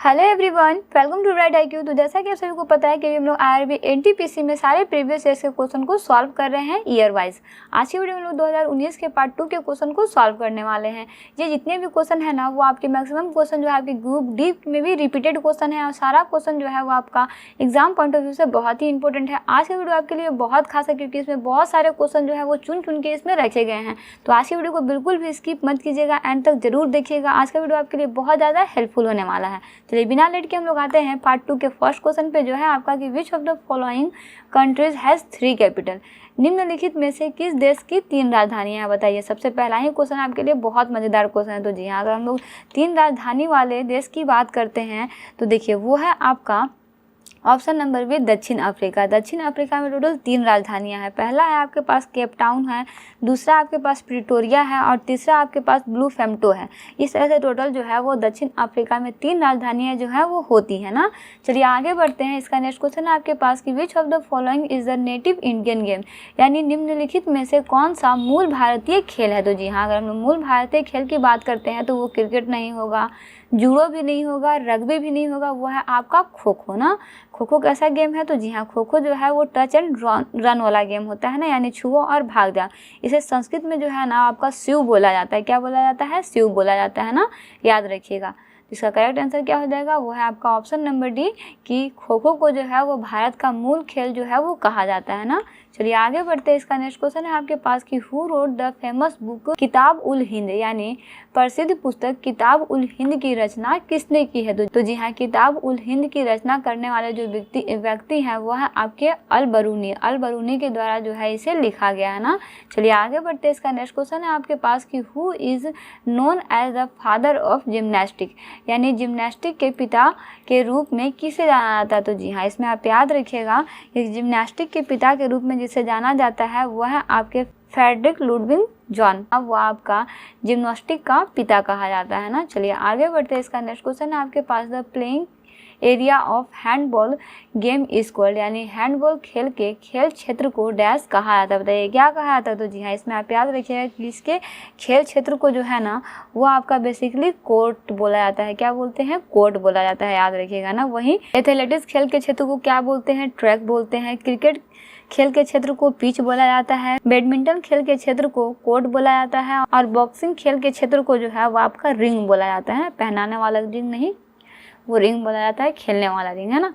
Hello everyone, welcome to bright IQ। तो जैसा कि आप सभी को पता है कि हम लोग IRB NTPC में सारे प्रीवियस ईयर्स के क्वेश्चन को सॉल्व कर रहे हैं ईयर वाइज। आज की वीडियो में लोग 2019 के पार्ट 2 के क्वेश्चन को सॉल्व करने वाले हैं। ये जितने भी क्वेश्चन है ना, वो आपके मैक्सिमम क्वेश्चन जो है आपके ग्रुप डी में भी रिपीटेड क्वेश्चन है और सारा क्वेश्चन जो है वो आपका एग्जाम पॉइंट ऑफ व्यू से बहुत ही इंपॉर्टेंट है। आज की वीडियो आपके लिए बहुत खास है क्योंकि इसमें बहुत सारे क्वेश्चन जो है वो चुन चुन के इसमें रखे गए हैं। तो आज की वीडियो को बिल्कुल भी स्किप मत कीजिएगा, एंड तक जरूर देखिएगा। आज का वीडियो आपके लिए बहुत ज़्यादा हेल्पफुल होने वाला है। चलिए बिना लेट के हम लोग आते हैं पार्ट 2 के फर्स्ट क्वेश्चन पे, जो है आपका कि which of the following countries has 3 capital. निम्नलिखित में से किस देश की 3 राजधानियां हैं, बताइए। सबसे पहला ही क्वेश्चन आपके लिए बहुत मज़ेदार क्वेश्चन है। तो जी हाँ, अगर हम लोग 3 राजधानी वाले देश की बात करते हैं तो देखिए वो है आपका ऑप्शन नंबर बी दक्षिण अफ्रीका। दक्षिण अफ्रीका में टोटल 3 राजधानियां हैं। पहला है आपके पास केप टाउन है, दूसरा आपके पास प्रिटोरिया है और तीसरा आपके पास ब्लू फेम्टो है। इस तरह से टोटल जो है वो दक्षिण अफ्रीका में 3 राजधानियां जो है वो होती हैं ना। चलिए आगे बढ़ते हैं। इसका नेक्स्ट क्वेश्चन है आपके पास कि which of the following is the native Indian game, यानी निम्नलिखित में से कौन सा मूल भारतीय खेल है। तो जी हाँ, अगर हम मूल भारतीय खेल की बात करते हैं तो वो क्रिकेट नहीं होगा, जूडो भी नहीं होगा, रग्बी भी नहीं होगा, वो है आपका खो खो ना। खो खो कैसा गेम है। तो जी हाँ, खो खो जो है वो टच एंड रन वाला गेम होता है ना, यानी छुओ और भाग जाओ। इसे संस्कृत में जो है ना आपका शिव बोला जाता है। क्या बोला जाता है? शिव बोला जाता है ना, याद रखिएगा। इसका करेक्ट आंसर क्या हो जाएगा? वो है आपका ऑप्शन नंबर डी कि खो खो को जो है वो भारत का मूल खेल जो है वो कहा जाता है ना। चलिए आगे बढ़ते हैं। इसका नेक्स्ट क्वेश्चन है आपके पास कि who wrote the famous book किताब उल हिंद, यानी प्रसिद्ध पुस्तक किताब उल हिंद की रचना किसने की है। तो जी हाँ, किताब उल हिंद की रचना करने वाले जो व्यक्ति हैं वो है आपके अल बरूनी के द्वारा जो है इसे लिखा गया है ना। चलिए आगे बढ़ते हैं। इसका नेक्स्ट क्वेश्चन है आपके पास कि who is known as the father of gymnastic, यानी जिम्नास्टिक के पिता के रूप में किसे जाना जाता है। तो जी हाँ, इसमें आप याद रखिएगा जिम्नास्टिक के पिता के रूप में जिसे जाना जाता है वो है आपके फ्रेडरिक लुडविग जॉन। अब वो आपका जिम्नास्टिक का पिता कहा जाता है ना। चलिए आगे बढ़ते हैं। इसका नेक्स्ट क्वेश्चन है आपके पास the playing area of handball game is called, यानी हैंडबॉल खेल के खेल क्षेत्र को डैश कहा जाता है। बताइए क्या कहा जाता है। तो जी हाँ, इसमें आप याद रखिएगा कि इसके खेल क्षेत्र को जो है ना वो आपका बेसिकली कोर्ट बोला जाता है। क्या बोलते हैं? कोर्ट बोला जाता है, याद रखिएगा ना। वहीं एथलेटिक्स खेल के क्षेत्र को क्या बोलते हैं? ट्रैक बोलते हैं। क्रिकेट खेल के क्षेत्र को पिच बोला जाता है। बैडमिंटन खेल के क्षेत्र को कोर्ट बोला जाता है और बॉक्सिंग खेल के क्षेत्र को जो है वो आपका रिंग बोला जाता है। पहनाने वाला रिंग नहीं, वो रिंग बोला जाता है, खेलने वाला रिंग है ना।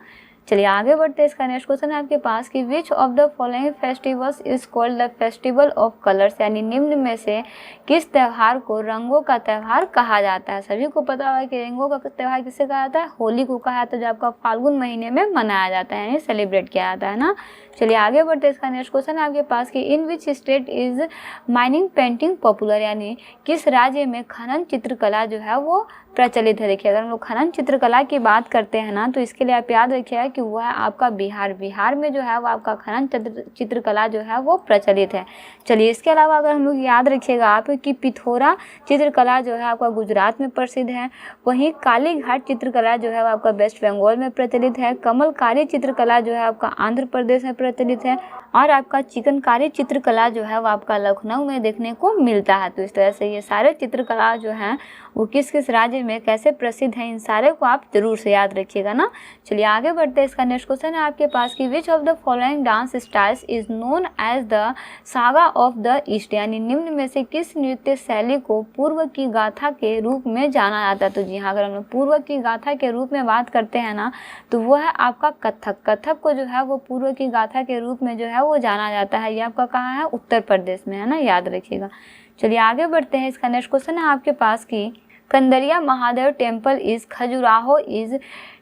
चलिए आगे बढ़ते हैं। इसका नेक्स्ट क्वेश्चन है आपके पास कि which of the following festivals is called the festival of colours, यानी निम्न में से किस त्यौहार को रंगों का त्यौहार कहा जाता है। सभी को पता होगा कि रंगों का त्यौहार किसे कहा जाता है? होली को कहा जाता है, जो आपका फाल्गुन महीने में मनाया जाता है, यानी सेलिब्रेट किया जाता है ना। चलिए आगे बढ़ते हैं। इसका नेक्स्ट क्वेश्चन है आपके पास कि in which state is mining painting popular, यानी किस राज्य में खनन चित्रकला जो है वो प्रचलित है। देखिए अगर हम लोग खनन चित्रकला की बात करते हैं ना तो इसके लिए आप याद रखिएगा कि वो है आपका बिहार में जो है वो आपका खनन चित्रकला जो है वो प्रचलित है। चलिए इसके अलावा अगर हम लोग याद रखिएगा आप कि पिथौरा चित्रकला जो है आपका गुजरात में प्रसिद्ध है। वहीं काली घाट चित्रकला जो है वो आपका वेस्ट बंगाल में प्रचलित है। कमलकारी चित्रकला जो है आपका आंध्र प्रदेश में प्रचलित है और आपका चिकनकारी चित्रकला जो है वो आपका लखनऊ में देखने को मिलता है। तो इस तरह से ये सारे चित्रकला जो हैं वो किस किस राज्य में कैसे प्रसिद्ध हैं, इन सारे को आप जरूर से याद रखिएगा ना। चलिए आगे बढ़ते हैं। इसका नेक्स्ट क्वेश्चन है आपके पास कि which of the following dance styles is known as the saga of the east, यानी निम्न में से किस नृत्य शैली को पूर्व की गाथा के रूप में जाना जाता है। तो जी हाँ, अगर हम लोग पूर्व की गाथा के रूप में बात करते हैं ना तो वो है आपका कथक। कथक को जो है वो पूर्व की गाथा के रूप में जो है वो जाना जाता है। ये आपका कहाँ है? उत्तर प्रदेश में है ना, याद रखिएगा। चलिए आगे बढ़ते हैं। इसका नेक्स्ट क्वेश्चन है आपके पास कि Kandariya Mahadev temple is Khajuraho is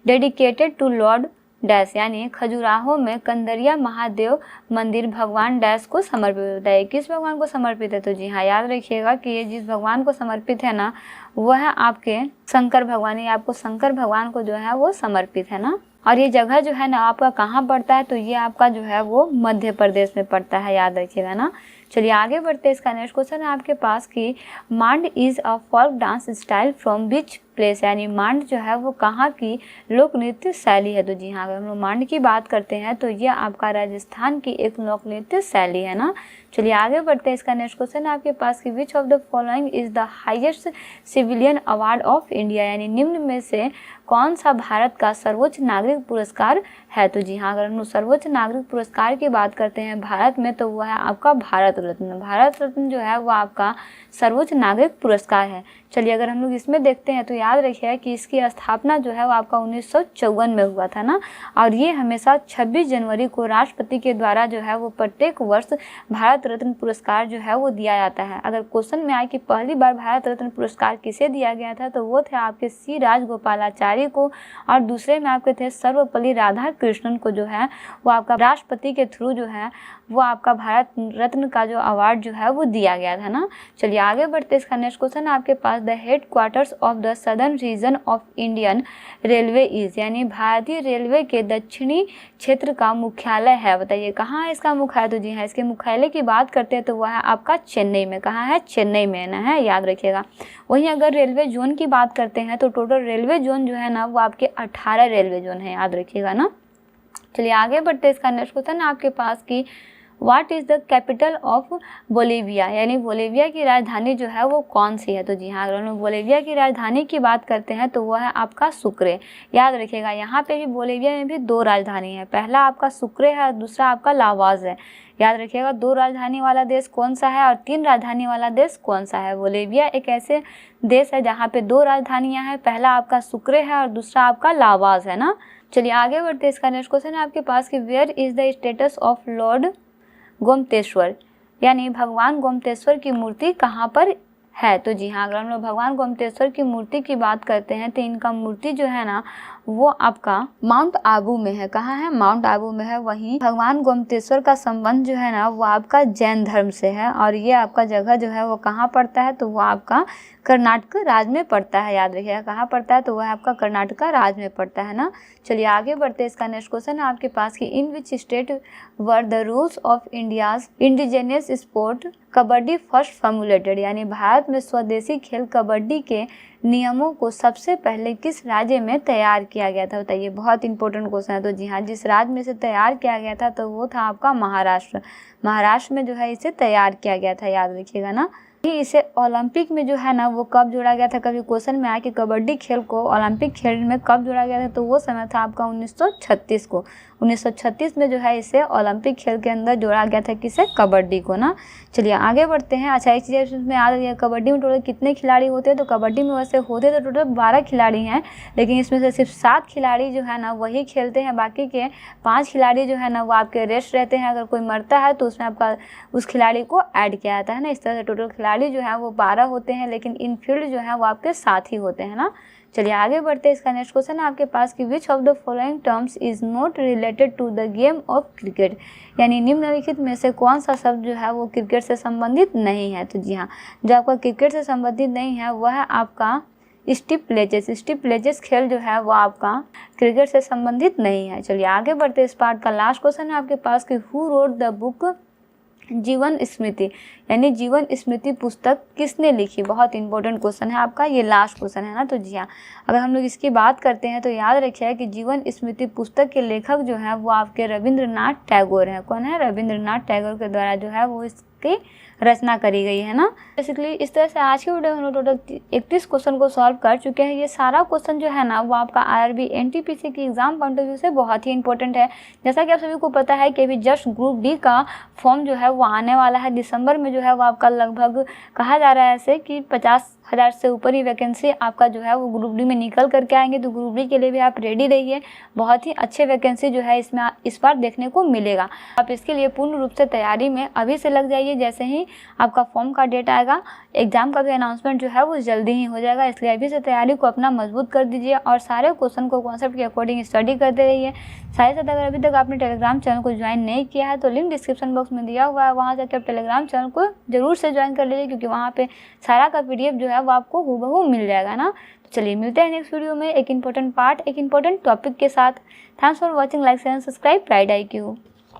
dedicated to lord dash, यानी खजुराहो में कंदरिया महादेव मंदिर भगवान डैश को समर्पित होता है। किस भगवान को समर्पित है? तो जी हाँ, याद रखिएगा कि ये जिस भगवान को समर्पित है ना वो है आपके शंकर भगवान। ये आपको शंकर भगवान को जो है वो समर्पित है ना। और ये जगह जो है ना आपका कहाँ पड़ता है? तो ये आपका जो है वो मध्य प्रदेश में पड़ता है, याद रखिएगा ना। चलिए आगे बढ़ते हैं। इसका नेक्स्ट क्वेश्चन है आपके पास कि Maand is a folk dance style from which place, यानी मांड जो है वो कहाँ की लोक नृत्य शैली है। तो जी हाँ, अगर हम लोग मांड की बात करते हैं तो ये आपका राजस्थान की एक लोक नृत्य शैली है ना। चलिए आगे बढ़ते हैं। इसका नेक्स्ट क्वेश्चन है आपके पास कि which of the following is the highest civilian award of India, यानी निम्न में से कौन सा भारत का सर्वोच्च नागरिक पुरस्कार है। तो जी हाँ, अगर हम लोग सर्वोच्च नागरिक पुरस्कार की बात करते हैं भारत में तो वह है आपका भारत रत्न। भारत रत्न जो है वो आपका सर्वोच्च नागरिक पुरस्कार है। चलिए अगर हम लोग इसमें देखते हैं तो याद रखिए कि इसकी स्थापना जो है वो आपका 1954 में हुआ था ना, और ये हमेशा 26 जनवरी को राष्ट्रपति के द्वारा जो है वो प्रत्येक वर्ष भारत रत्न पुरस्कार जो है वो दिया जाता है। अगर क्वेश्चन में आए कि पहली बार भारत रत्न पुरस्कार किसे दिया गया था तो वो थे आपके सी राजगोपालाचारी को, और दूसरे में आपके थे सर्वपल्ली राधाकृष्णन को जो है वो आपका राष्ट्रपति के थ्रू जो है वो आपका भारत रत्न का जो अवार्ड जो है वो दिया गया था ना। चलिए आगे बढ़ते। इसका नेक्स्ट क्वेश्चन आपके पास the headquarters of the southern region of Indian railway is, यानी भारतीय रेलवे के दक्षिणी क्षेत्र का मुख्यालय है। बताइए कहाँ है इसका मुख्यालय। तो जी हाँ, इसके मुख्यालय की बात करते हैं तो वह है आपका चेन्नई में। कहाँ है? चेन्नई में ना है, याद रखिएगा। वहीं अगर रेलवे जोन की बात करते हैं तो टोटल रेलवे जोन जो है ना वो आपके 18 रेलवे जोन है, याद रखिएगा ना। चलिए आगे बढ़ते। इसका नेक्स्ट क्वेश्चन है आपके पास कि what is the capital of Bolivia, यानी बोलीविया की राजधानी जो है वो कौन सी है। तो जी हाँ, अगर हम बोलीविया की राजधानी की बात करते हैं तो वह है आपका सुक्रे। याद रखिएगा यहाँ पे भी बोलीविया में भी 2 राजधानी है, पहला आपका सुक्रे है और दूसरा आपका लावाज है। याद रखिएगा 2 राजधानी वाला देश कौन सा है और 3 राजधानी वाला देश कौन सा है। बोलीविया एक ऐसे देश है जहाँ पे 2 राजधानियाँ हैं, पहला आपका सुक्रे है और दूसरा आपका लावाज है ना। चलिए आगे बढ़ते। इसका नेक्स्ट क्वेश्चन है आपके पास कि where is the status of lord Gomateshwar, यानी भगवान गोमतेश्वर की मूर्ति कहाँ पर है। तो जी हाँ, अगर हम लोग भगवान गोमतेश्वर की मूर्ति की बात करते हैं तो इनका मूर्ति जो है ना वो आपका माउंट आबू में है। कहाँ है? माउंट आबू में है। वहीं भगवान गोमतेश्वर का संबंध जो है ना वो आपका जैन धर्म से है, और ये आपका जगह जो है वो कहाँ पड़ता है तो वो आपका कर्नाटक राज्य में पड़ता है। याद रखिएगा कहाँ पड़ता है तो वह आपका कर्नाटक राज्य में पड़ता है ना। चलिए आगे बढ़ते हैं। इसका नेक्स्ट क्वेश्चन है आपके पास कि in which state were the rules of India's indigenous sport kabaddi first formulated, यानी भारत में स्वदेशी खेल कबड्डी के नियमों को सबसे पहले किस राज्य में तैयार किया गया था। बताइए, बहुत इंपॉर्टेंट क्वेश्चन है। तो जी हाँ, जिस राज्य में से तैयार किया गया था तो वो था आपका महाराष्ट्र। महाराष्ट्र में जो है इसे तैयार किया गया था, याद रखिएगा ना। इसे ओलंपिक में जो है ना वो कब जोड़ा गया था, कभी क्वेश्चन में आया कि कबड्डी खेल को ओलंपिक खेल में कब जोड़ा गया था तो वो समय था आपका 1936 को। 1936 में जो है इसे ओलंपिक खेल के अंदर जोड़ा गया था, किसे? कबड्डी को ना। चलिए आगे बढ़ते हैं। अच्छा, एक चीज़ इसमें याद रखिए, कबड्डी में टोटल कितने खिलाड़ी होते हैं। तो कबड्डी में वैसे होते तो टोटल 12 खिलाड़ी हैं, लेकिन इसमें से सिर्फ 7 खिलाड़ी जो है ना वही खेलते हैं, बाकी के 5 खिलाड़ी जो है ना वो आपके रेस्ट रहते हैं। अगर कोई मरता है तो उसमें आपका उस खिलाड़ी को ऐड किया जाता है ना। इस तरह से टोटल खिलाड़ी जो है वो 12 होते हैं, लेकिन इन फील्ड जो है वो आपके 7 ही होते हैं ना। चलिए आगे बढ़ते हैं। इसका नेक्स्ट क्वेश्चन है आपके पास कि which of the following terms is not related to the game of cricket, यानी निम्नलिखित में से कौन सा शब्द जो है वो क्रिकेट से संबंधित नहीं है। तो जी हाँ, जो आपका क्रिकेट से संबंधित नहीं है वह है आपका स्टीपलेचेस। स्टीपलेचेस खेल जो है वो आपका क्रिकेट से संबंधित नहीं है। चलिए आगे बढ़ते हैं। इस पार्ट का लास्ट क्वेश्चन है आपके पास कि हु रोट द बुक जीवन स्मृति, यानी जीवन स्मृति पुस्तक किसने लिखी। बहुत इंपॉर्टेंट क्वेश्चन है आपका, ये लास्ट क्वेश्चन है ना। तो जी हाँ, अगर हम लोग इसकी बात करते हैं तो याद रखिए कि जीवन स्मृति पुस्तक के लेखक जो हैं वो आपके रविंद्रनाथ टैगोर हैं। कौन है? रविंद्रनाथ टैगोर के द्वारा जो है वो इसकी रचना करी गई है ना। बेसिकली इस तरह से आज की वीडियो में हम लोग टोटल 31 क्वेश्चन को सॉल्व कर चुके हैं। ये सारा क्वेश्चन जो है ना वो आपका IRB NTPC की एग्जाम पॉइंट ऑफ व्यू से बहुत ही इंपॉर्टेंट है। जैसा कि आप सभी को पता है कि अभी जस्ट ग्रुप डी का फॉर्म जो है वो आने वाला है दिसंबर में। जो है वो आपका लगभग कहा जा रहा है ऐसे कि 50,000 से ऊपर ही वैकेंसी आपका जो है वो ग्रुप डी में निकल करके आएंगे। तो ग्रुप डी के लिए भी आप रेडी रहिए, बहुत ही अच्छे वैकेंसी जो है इसमें इस बार देखने को मिलेगा। आप इसके लिए पूर्ण रूप से तैयारी में अभी से लग जाइए। जैसे ही आपका फॉर्म का डेट आएगा, एग्जाम का भी अनाउंसमेंट जो है वो जल्दी ही हो जाएगा, इसलिए अभी से तैयारी को अपना मजबूत कर दीजिए और सारे क्वेश्चन को कॉन्सेप्ट के अकॉर्डिंग स्टडी करते रहिए। साथ ही साथ अगर अभी तक आपने टेलीग्राम चैनल को ज्वाइन नहीं किया है तो लिंक डिस्क्रिप्शन बॉक्स में दिया हुआ है, वहाँ जाकर आप टेलीग्राम चैनल को जरूर से ज्वाइन कर लीजिए, क्योंकि वहाँ पे सारा का PDF जो है वो आपको हूबहू मिल जाएगा ना। तो चलिए मिलते हैं नेक्स्ट वीडियो में एक इंपॉर्टेंट टॉपिक के साथ। Thanks for watching, like share and subscribe ride IQ।